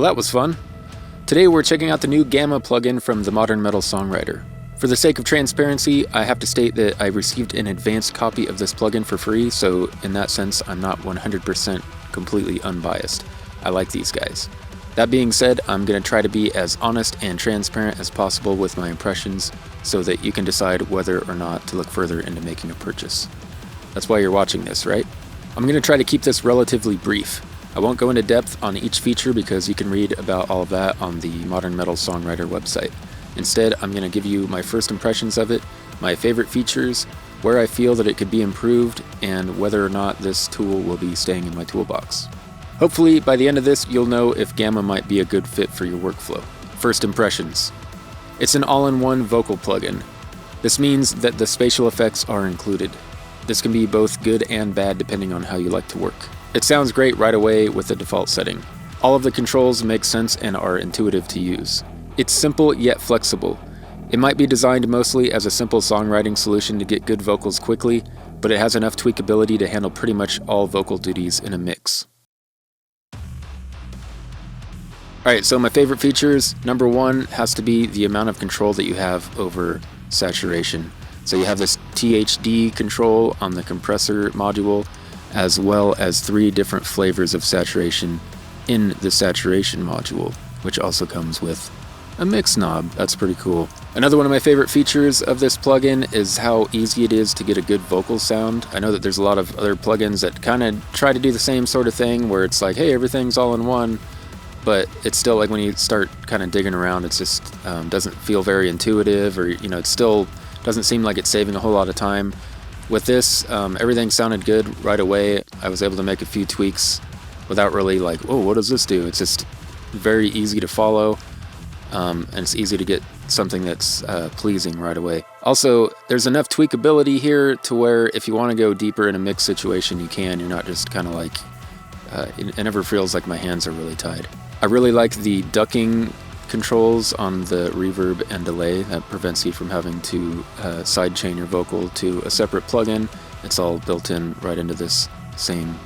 Well, that was fun. Today we're checking out the new Gamma plugin from the Modern Metal Songwriter. For the sake of transparency, I have to state that I received an advanced copy of this plugin for free, so in that sense, I'm not 100% completely unbiased. I like these guys. That being said, I'm going to try to be as honest and transparent as possible with my impressions so that you can decide whether or not to look further into making a purchase. That's why you're watching this, right? I'm going to try to keep this relatively brief. I won't go into depth on each feature because you can read about all of that on the Modern Metal Songwriter website. Instead, I'm going to give you my first impressions of it, my favorite features, where I feel that it could be improved, and whether or not this tool will be staying in my toolbox. Hopefully, by the end of this, you'll know if Gamma might be a good fit for your workflow. First impressions. It's an all-in-one vocal plugin. This means that the spatial effects are included. This can be both good and bad depending on how you like to work. It sounds great right away with the default setting. All of the controls make sense and are intuitive to use. It's simple yet flexible. It might be designed mostly as a simple songwriting solution to get good vocals quickly, but it has enough tweakability to handle pretty much all vocal duties in a mix. Alright, so my favorite features, number one has to be the amount of control that you have over saturation. So you have this THD control on the compressor module, as well as 3 different flavors of saturation in the saturation module, which also comes with a mix knob. That's pretty cool. Another one of my favorite features of this plugin is how easy it is to get a good vocal sound. I know that there's a lot of other plugins that kind of try to do the same sort of thing where it's like, hey, everything's all in one, but it's still like when you start kind of digging around, it just doesn't feel very intuitive, or it still doesn't seem like it's saving a whole lot of time. With this, everything sounded good right away. I was able to make a few tweaks without really like, oh, what does this do? It's just very easy to follow, and it's easy to get something that's pleasing right away. Also, there's enough tweakability here to where if you want to go deeper in a mix situation, you can. You're not just kind of like, it never feels like my hands are really tied. I really like the ducking controls on the reverb and delay. That prevents you from having to sidechain your vocal to a separate plugin. It's all built in right into this same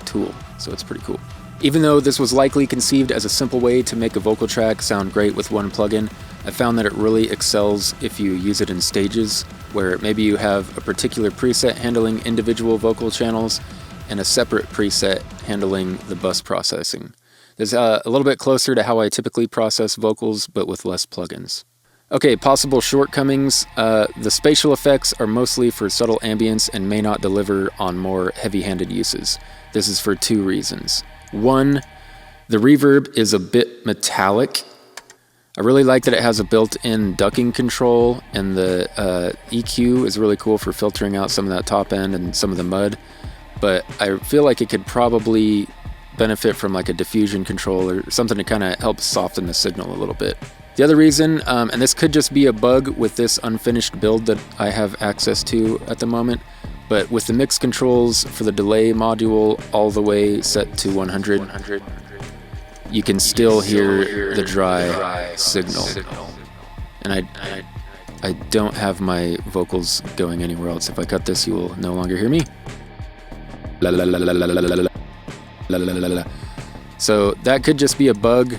tool, so it's pretty cool. Even though this was likely conceived as a simple way to make a vocal track sound great with one plugin, I found that it really excels if you use it in stages, where maybe you have a particular preset handling individual vocal channels and a separate preset handling the bus processing. This is a little bit closer to how I typically process vocals, but with less plugins. Okay, possible shortcomings. The spatial effects are mostly for subtle ambience and may not deliver on more heavy-handed uses. This is for 2 reasons. 1, the reverb is a bit metallic. I really like that it has a built-in ducking control, and the EQ is really cool for filtering out some of that top end and some of the mud, but I feel like it could probably benefit from like a diffusion control or something to kind of help soften the signal a little bit. The other reason, and this could just be a bug with this unfinished build that I have access to at the moment, but with the mix controls for the delay module all the way set to 100, you can still hear the dry signal. And I don't have my vocals going anywhere else. If I cut this, you will no longer hear me. La la la la la la la la. La, la, la, la. So that could just be a bug,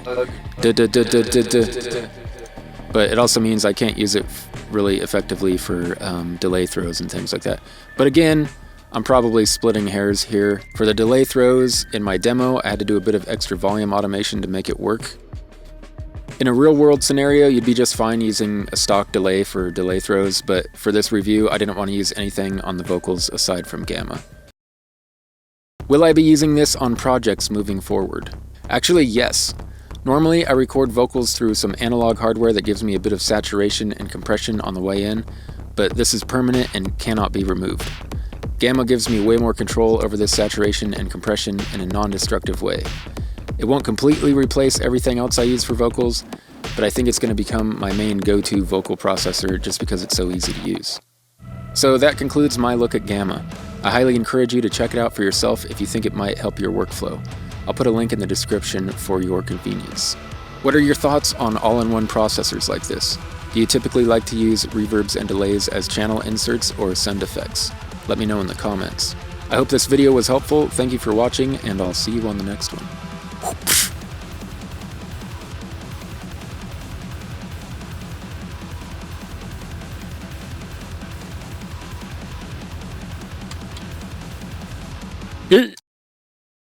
but it also means I can't use it really effectively for delay throws and things like that. But again, I'm probably splitting hairs here. For the delay throws in my demo, I had to do a bit of extra volume automation to make it work. In a real world scenario, you'd be just fine using a stock delay for delay throws, but for this review, I didn't want to use anything on the vocals aside from Gamma. Will I be using this on projects moving forward? Actually, yes. Normally, I record vocals through some analog hardware that gives me a bit of saturation and compression on the way in, but this is permanent and cannot be removed. Gamma gives me way more control over this saturation and compression in a non-destructive way. It won't completely replace everything else I use for vocals, but I think it's going to become my main go-to vocal processor just because it's so easy to use. So that concludes my look at Gamma. I highly encourage you to check it out for yourself if you think it might help your workflow. I'll put a link in the description for your convenience. What are your thoughts on all-in-one processors like this? Do you typically like to use reverbs and delays as channel inserts or send effects? Let me know in the comments. I hope this video was helpful. Thank you for watching, and I'll see you on the next one.